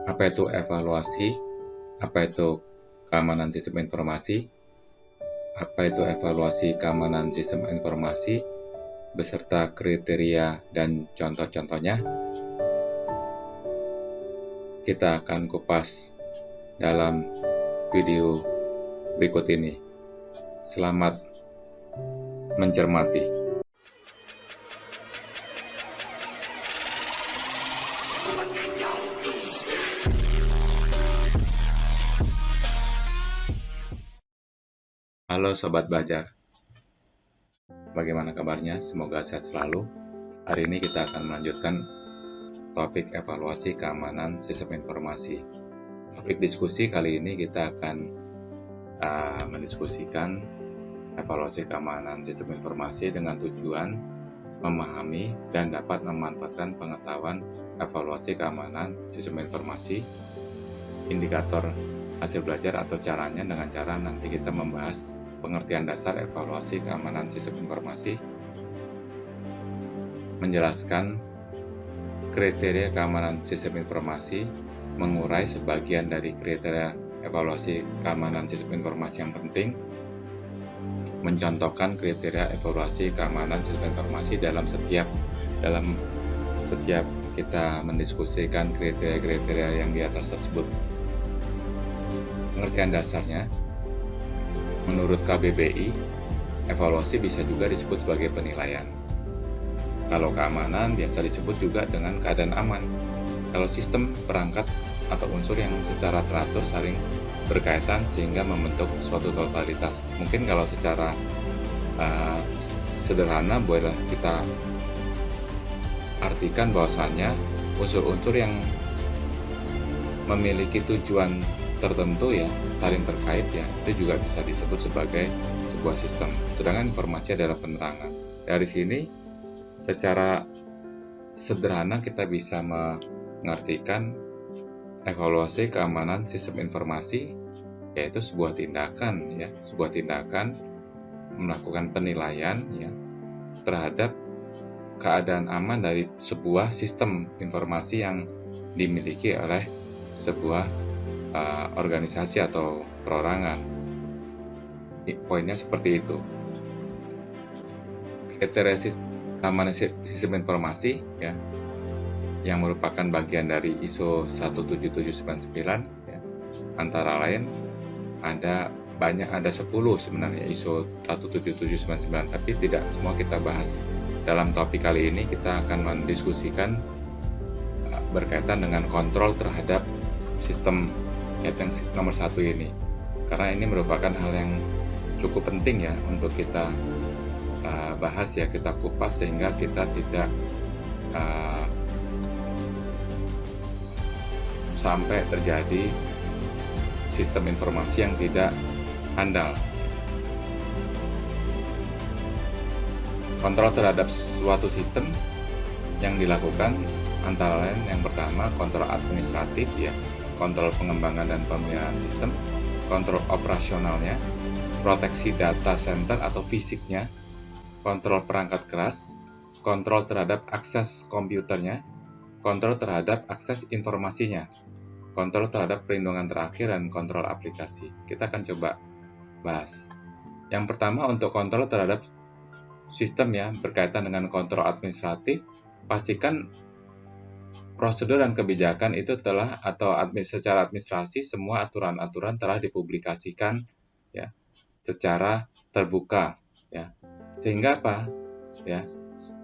Apa itu evaluasi? Apa itu keamanan sistem informasi? Apa itu evaluasi keamanan sistem informasi? Beserta kriteria dan contoh-contohnya, kita akan kupas dalam video berikut ini. Selamat mencermati. Halo Sobat Belajar, bagaimana kabarnya? Semoga sehat selalu. Hari ini kita akan melanjutkan topik evaluasi keamanan sistem informasi. Topik diskusi kali ini kita akan mendiskusikan evaluasi keamanan sistem informasi dengan tujuan memahami dan dapat memanfaatkan pengetahuan evaluasi keamanan sistem informasi, indikator hasil belajar atau caranya dengan cara nanti kita membahas pengertian dasar evaluasi keamanan sistem informasi, menjelaskan kriteria keamanan sistem informasi, mengurai sebagian dari kriteria evaluasi keamanan sistem informasi yang penting, mencontohkan kriteria evaluasi keamanan sistem informasi dalam setiap kita mendiskusikan kriteria-kriteria yang di atas tersebut. Pengertian dasarnya, menurut KBBI, evaluasi bisa juga disebut sebagai penilaian. Kalau keamanan biasa disebut juga dengan keadaan aman. Kalau sistem, perangkat, atau unsur yang secara teratur saling berkaitan sehingga membentuk suatu totalitas. Mungkin kalau secara sederhana boleh kita artikan bahwasannya unsur-unsur yang memiliki tujuan tertentu ya, saling terkait ya, itu juga bisa disebut sebagai sebuah sistem. Sedangkan informasi adalah penerangan. Dari sini secara sederhana kita bisa mengartikan evaluasi keamanan sistem informasi yaitu sebuah tindakan melakukan penilaian ya terhadap keadaan aman dari sebuah sistem informasi yang dimiliki oleh sebuah organisasi atau perorangan. Poinnya seperti itu. Kriteria keamanan sistem informasi ya, yang merupakan bagian dari ISO 17799 ya. Antara lain ada 10 sebenarnya ISO 17799, tapi tidak semua kita bahas. Dalam topik kali ini kita akan mendiskusikan berkaitan dengan kontrol terhadap sistem yang nomor 1 ini, karena ini merupakan hal yang cukup penting ya untuk kita bahas ya, kita kupas sehingga kita tidak sampai terjadi sistem informasi yang tidak handal. Kontrol terhadap suatu sistem yang dilakukan antara lain yang pertama kontrol administratif ya, kontrol pengembangan dan pemeliharaan sistem, kontrol operasionalnya, proteksi data center atau fisiknya, kontrol perangkat keras, kontrol terhadap akses komputernya, kontrol terhadap akses informasinya, kontrol terhadap perlindungan terakhir, dan kontrol aplikasi. Kita akan coba bahas. Yang pertama untuk kontrol terhadap sistem ya, berkaitan dengan kontrol administratif, pastikan prosedur dan kebijakan itu telah secara administrasi semua aturan-aturan telah dipublikasikan ya secara terbuka ya. Sehingga apa? Ya,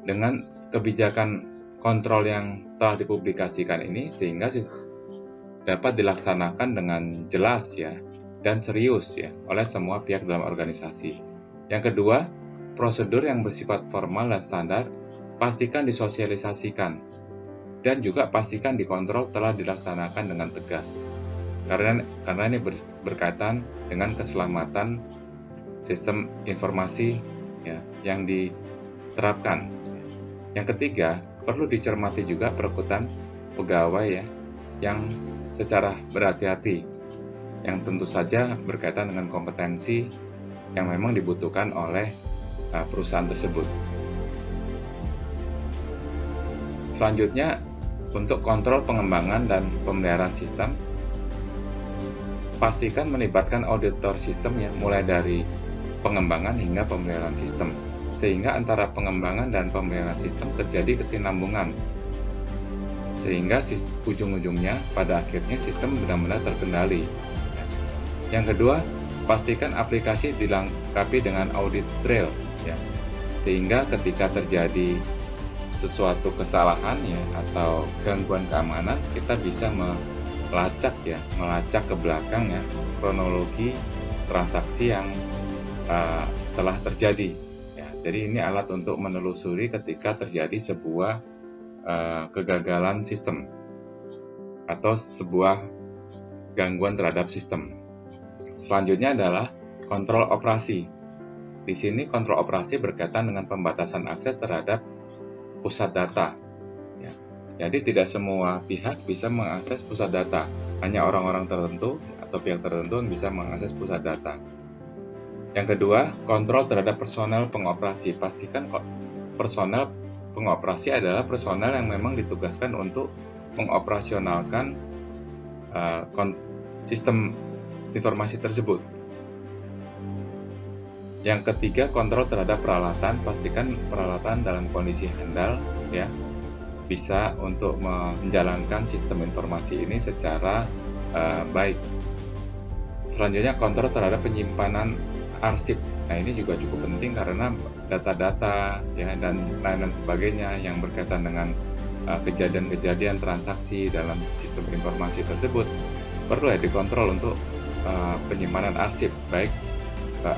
dengan kebijakan kontrol yang telah dipublikasikan ini sehingga dapat dilaksanakan dengan jelas ya dan serius ya oleh semua pihak dalam organisasi. Yang kedua, prosedur yang bersifat formal dan standar pastikan disosialisasikan dan juga pastikan dikontrol telah dilaksanakan dengan tegas. Karena ini berkaitan dengan keselamatan sistem informasi ya, yang diterapkan. Yang ketiga, perlu dicermati juga perekrutan pegawai ya, yang secara berhati-hati, yang tentu saja berkaitan dengan kompetensi yang memang dibutuhkan oleh perusahaan tersebut. Selanjutnya, Untuk kontrol pengembangan dan pemeliharaan sistem, pastikan melibatkan auditor sistem ya, mulai dari pengembangan hingga pemeliharaan sistem, sehingga antara pengembangan dan pemeliharaan sistem terjadi kesinambungan, sehingga ujung-ujungnya pada akhirnya sistem benar-benar terkendali. Yang kedua, pastikan aplikasi dilengkapi dengan audit trail ya, sehingga ketika terjadi sesuatu kesalahan ya atau gangguan keamanan, kita bisa melacak ke belakang ya kronologi transaksi yang telah terjadi ya. Jadi ini alat untuk menelusuri ketika terjadi sebuah kegagalan sistem atau sebuah gangguan terhadap sistem. Selanjutnya adalah kontrol operasi. Di sini kontrol operasi berkaitan dengan pembatasan akses terhadap pusat data. Ya. Jadi tidak semua pihak bisa mengakses pusat data, hanya orang-orang tertentu atau pihak tertentu yang bisa mengakses pusat data. Yang kedua, kontrol terhadap personel pengoperasi. Pastikan personel pengoperasi adalah personel yang memang ditugaskan untuk mengoperasionalkan sistem informasi tersebut. Yang ketiga, kontrol terhadap peralatan. Pastikan peralatan dalam kondisi handal ya, bisa untuk menjalankan sistem informasi ini secara baik. Selanjutnya, kontrol terhadap penyimpanan arsip. Nah, ini juga cukup penting karena data-data ya dan lain-lain sebagainya yang berkaitan dengan kejadian-kejadian transaksi dalam sistem informasi tersebut perlu ya dikontrol untuk penyimpanan arsip, baik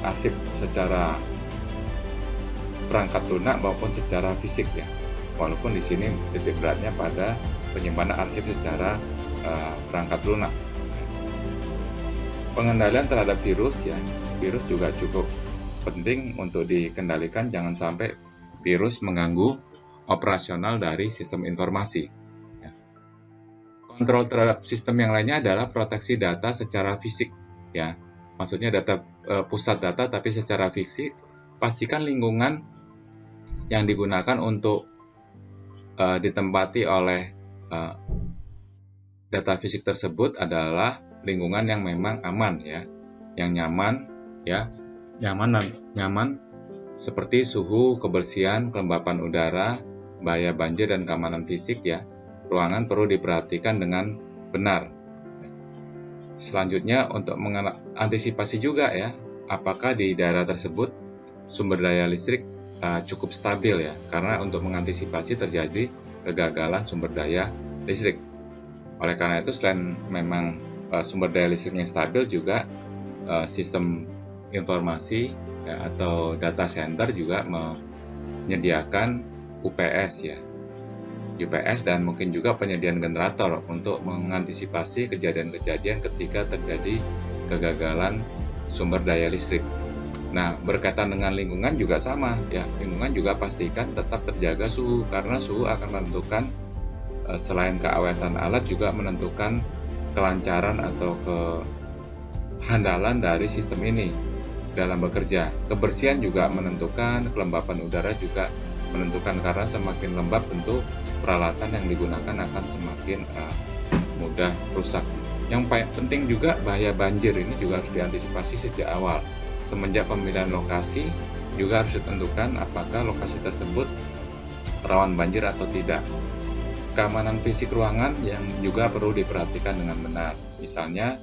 arsip secara perangkat lunak maupun secara fisik ya. Walaupun di sini titik beratnya pada penyimpanan arsip secara perangkat lunak. Pengendalian terhadap virus ya, virus juga cukup penting untuk dikendalikan, jangan sampai virus mengganggu operasional dari sistem informasi. Ya. Kontrol terhadap sistem yang lainnya adalah proteksi data secara fisik ya. Maksudnya data pusat data tapi secara fisik. Pastikan lingkungan yang digunakan untuk ditempati oleh data fisik tersebut adalah lingkungan yang memang aman ya, yang nyaman ya, nyaman seperti suhu, kebersihan, kelembapan udara, bahaya banjir dan keamanan fisik ya. Ruangan perlu diperhatikan dengan benar. Selanjutnya untuk mengantisipasi juga ya, apakah di daerah tersebut sumber daya listrik cukup stabil ya, karena untuk mengantisipasi terjadi kegagalan sumber daya listrik. Oleh karena itu selain memang sumber daya listriknya stabil, juga sistem informasi ya, atau data center juga menyediakan UPS dan mungkin juga penyediaan generator untuk mengantisipasi kejadian-kejadian ketika terjadi kegagalan sumber daya listrik. Nah, berkaitan dengan lingkungan juga sama ya, lingkungan juga pastikan tetap terjaga suhu, karena suhu akan menentukan selain keawetan alat juga menentukan kelancaran atau kehandalan dari sistem ini dalam bekerja. Kebersihan juga menentukan, kelembapan udara juga menentukan, karena semakin lembab tentu peralatan yang digunakan akan semakin mudah rusak. Yang penting juga bahaya banjir ini juga harus diantisipasi sejak awal. Semenjak pemilihan lokasi juga harus ditentukan apakah lokasi tersebut rawan banjir atau tidak. Keamanan fisik ruangan yang juga perlu diperhatikan dengan benar. Misalnya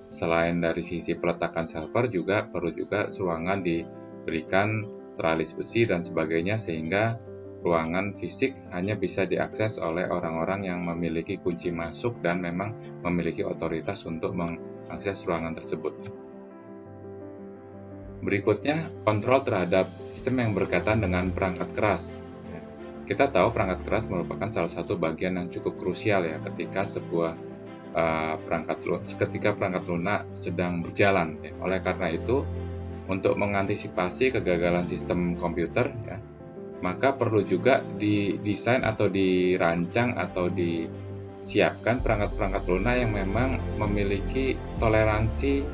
selain dari sisi peletakan server, juga perlu juga ruangan diberikan teralis besi dan sebagainya, sehingga ruangan fisik hanya bisa diakses oleh orang-orang yang memiliki kunci masuk dan memang memiliki otoritas untuk mengakses ruangan tersebut. Berikutnya, kontrol terhadap sistem yang berkaitan dengan perangkat keras. Kita tahu perangkat keras merupakan salah satu bagian yang cukup krusial ya ketika perangkat lunak sedang berjalan. Ya. Oleh karena itu, untuk mengantisipasi kegagalan sistem komputer, ya, maka perlu juga didesain atau dirancang atau disiapkan perangkat-perangkat lunak yang memang memiliki toleransi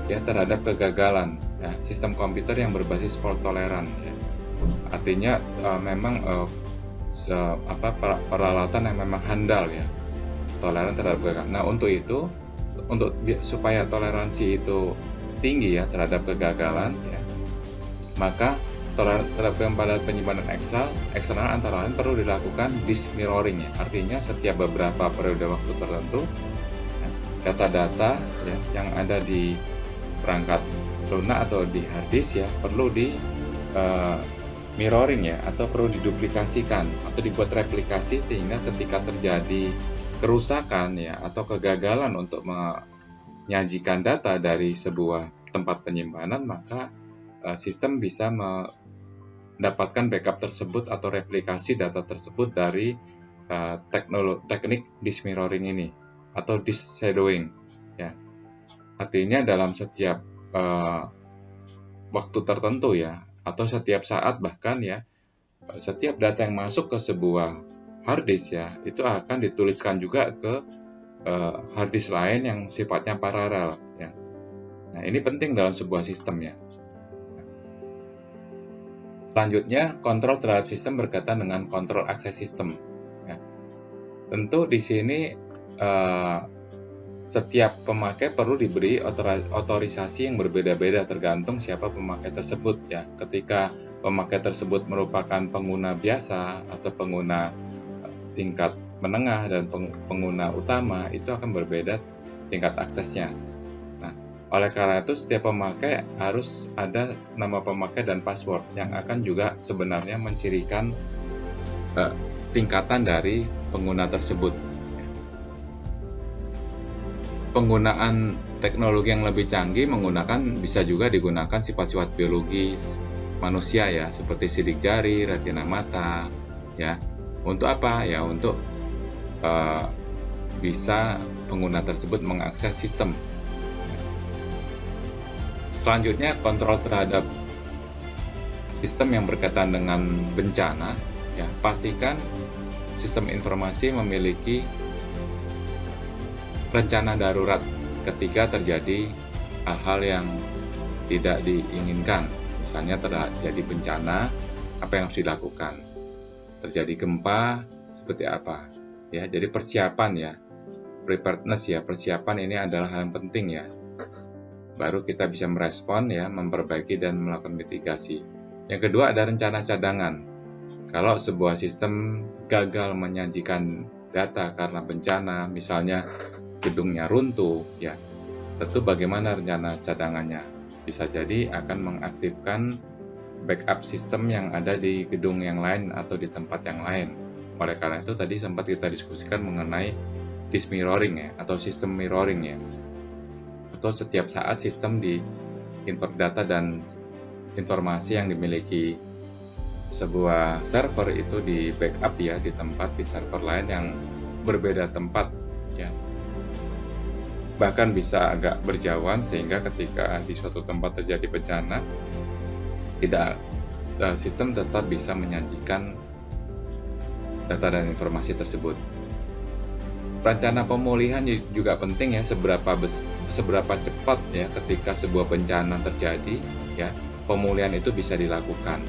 ya terhadap kegagalan. Ya. Sistem komputer yang berbasis fault tolerant. Ya. Artinya memang peralatan yang memang handal ya, toleran terhadap kegagalan. Nah, untuk itu, supaya toleransi itu tinggi ya terhadap kegagalan ya, maka toleran terhadap pada penyimpanan eksternal antara lain perlu dilakukan disk mirroring ya. Artinya setiap beberapa periode waktu tertentu ya, data-data ya, yang ada di perangkat lunak atau di hard disk ya perlu di mirroring ya, atau perlu diduplikasikan atau dibuat replikasi, sehingga ketika terjadi kerusakan ya atau kegagalan untuk menyajikan data dari sebuah tempat penyimpanan, maka sistem bisa mendapatkan backup tersebut atau replikasi data tersebut dari teknik disk mirroring ini atau disk shadowing ya. Artinya dalam setiap waktu tertentu ya, atau setiap saat bahkan ya, setiap data yang masuk ke sebuah hard disk ya, itu akan dituliskan juga ke hard disk lain yang sifatnya paralel ya. Nah, ini penting dalam sebuah sistem ya. Selanjutnya, kontrol terhadap sistem berkaitan dengan kontrol akses sistem ya. Tentu di sini setiap pemakai perlu diberi otorisasi yang berbeda-beda tergantung siapa pemakai tersebut ya. Ketika pemakai tersebut merupakan pengguna biasa atau pengguna tingkat menengah dan pengguna utama, itu akan berbeda tingkat aksesnya. Nah, oleh karena itu setiap pemakai harus ada nama pemakai dan password yang akan juga sebenarnya mencirikan tingkatan dari pengguna tersebut. Penggunaan teknologi yang lebih canggih bisa juga digunakan sifat-sifat biologis manusia ya, seperti sidik jari, retina mata ya. Untuk apa ya? Untuk bisa pengguna tersebut mengakses sistem. Selanjutnya, kontrol terhadap sistem yang berkaitan dengan bencana ya. Pastikan sistem informasi memiliki rencana darurat ketika terjadi hal-hal yang tidak diinginkan. Misalnya terjadi bencana, apa yang harus dilakukan? Terjadi gempa, seperti apa? Ya, jadi persiapan ya, preparedness ya, persiapan ini adalah hal yang penting ya. Baru kita bisa merespon ya, memperbaiki dan melakukan mitigasi. Yang kedua ada rencana cadangan. Kalau sebuah sistem gagal menyajikan data karena bencana, misalnya gedungnya runtuh ya, tentu bagaimana rencana cadangannya? Bisa jadi akan mengaktifkan backup sistem yang ada di gedung yang lain atau di tempat yang lain. Oleh karena itu tadi sempat kita diskusikan mengenai disk mirroring ya, atau sistem mirroring ya, atau setiap saat sistem di input data dan informasi yang dimiliki sebuah server itu di backup ya di tempat di server lain yang berbeda tempat ya. Bahkan bisa agak berjauhan, sehingga ketika di suatu tempat terjadi bencana, sistem tetap bisa menyajikan data dan informasi tersebut. Rencana pemulihan juga penting ya, seberapa cepat ya ketika sebuah bencana terjadi ya, pemulihan itu bisa dilakukan,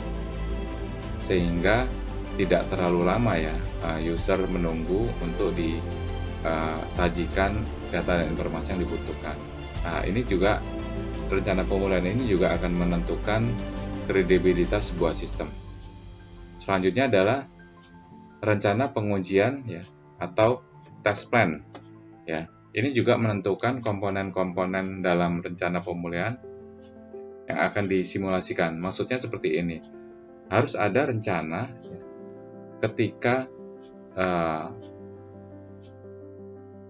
sehingga tidak terlalu lama ya user menunggu untuk disajikan data dan informasi yang dibutuhkan. Nah, ini juga rencana pemulihan ini juga akan menentukan kredibilitas sebuah sistem. Selanjutnya adalah rencana pengujian ya, atau test plan ya. Ini juga menentukan komponen-komponen dalam rencana pemulihan yang akan disimulasikan. Maksudnya seperti ini, harus ada rencana ya, ketika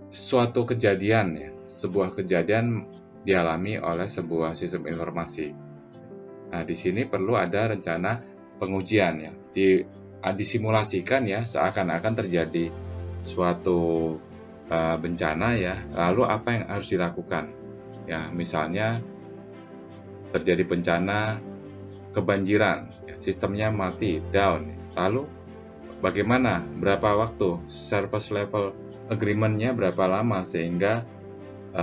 suatu kejadian ya, sebuah kejadian dialami oleh sebuah sistem informasi. Nah, di sini perlu ada rencana pengujian ya, disimulasikan ya, seakan-akan terjadi suatu bencana ya, lalu apa yang harus dilakukan ya. Misalnya terjadi bencana kebanjiran ya, sistemnya mati, down, lalu bagaimana, berapa waktu, service level agreement-nya berapa lama, sehingga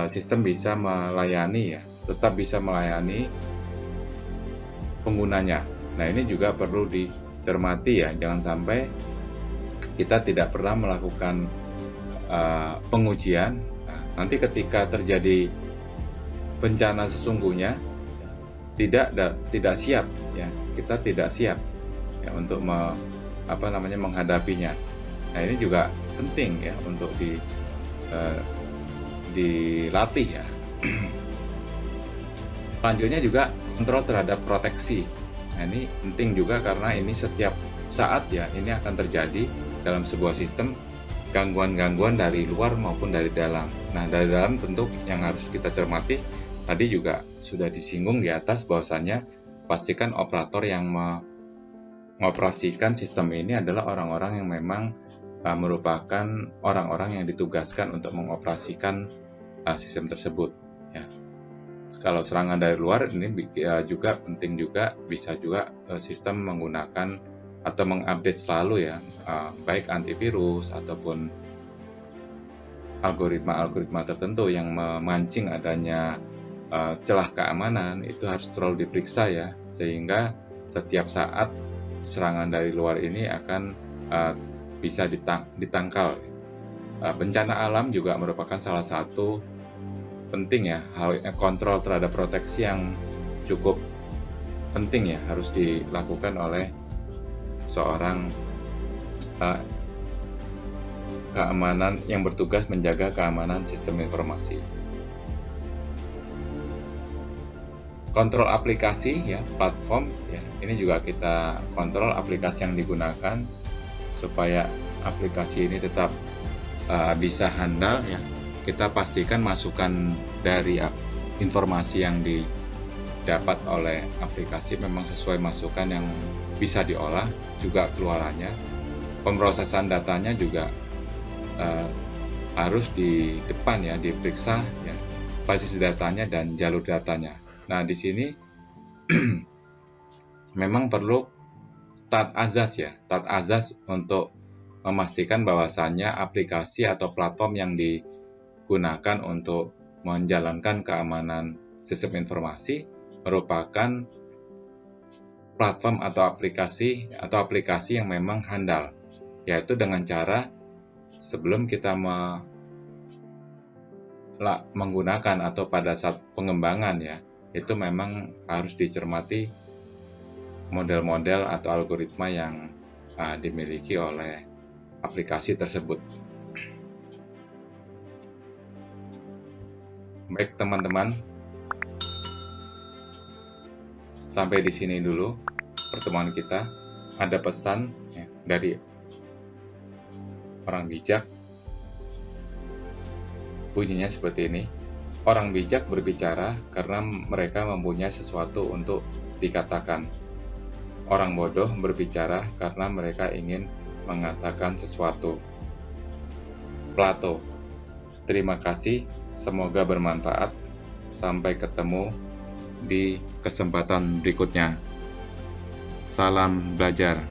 sistem bisa melayani ya, tetap bisa melayani penggunanya. Nah, ini juga perlu dicermati ya, jangan sampai kita tidak pernah melakukan pengujian. Nah, nanti ketika terjadi bencana sesungguhnya tidak siap ya, kita tidak siap ya untuk menghadapinya. Nah, ini juga penting ya untuk dilatih ya. Selanjutnya juga kontrol terhadap proteksi. Nah, ini penting juga karena ini setiap saat ya ini akan terjadi dalam sebuah sistem gangguan-gangguan dari luar maupun dari dalam. Nah, dari dalam tentu yang harus kita cermati tadi juga sudah disinggung di atas bahwasannya pastikan operator yang mengoperasikan sistem ini adalah orang-orang yang memang merupakan orang-orang yang ditugaskan untuk mengoperasikan sistem tersebut ya. Kalau serangan dari luar ini juga penting juga, bisa juga sistem menggunakan atau mengupdate selalu ya, baik antivirus ataupun algoritma-algoritma tertentu yang memancing adanya celah keamanan itu harus terlalu diperiksa ya, sehingga setiap saat serangan dari luar ini akan bisa ditangkal. Bencana alam juga merupakan salah satu penting ya, kontrol terhadap proteksi yang cukup penting ya, harus dilakukan oleh seorang keamanan yang bertugas menjaga keamanan sistem informasi. Kontrol aplikasi ya, platform ya, ini juga kita kontrol aplikasi yang digunakan supaya aplikasi ini tetap bisa handal ya. Kita pastikan masukan dari informasi yang didapat oleh aplikasi memang sesuai masukan yang bisa diolah, juga keluarannya. Pemrosesan datanya juga harus di depan ya, diperiksa ya, basis datanya dan jalur datanya. Nah, di sini memang perlu taat azas ya, taat azas untuk memastikan bahwasannya aplikasi atau platform yang digunakan untuk menjalankan keamanan sistem informasi merupakan platform atau aplikasi yang memang handal, yaitu dengan cara sebelum kita menggunakan atau pada saat pengembangan ya, itu memang harus dicermati model-model atau algoritma yang dimiliki oleh aplikasi tersebut. Baik teman-teman, sampai di sini dulu pertemuan kita. Ada pesan ya, dari orang bijak, bunyinya seperti ini. Orang bijak berbicara karena mereka mempunyai sesuatu untuk dikatakan. Orang bodoh berbicara karena mereka ingin mengatakan sesuatu. Plato. Terima kasih, semoga bermanfaat. Sampai ketemu di kesempatan berikutnya. Salam belajar.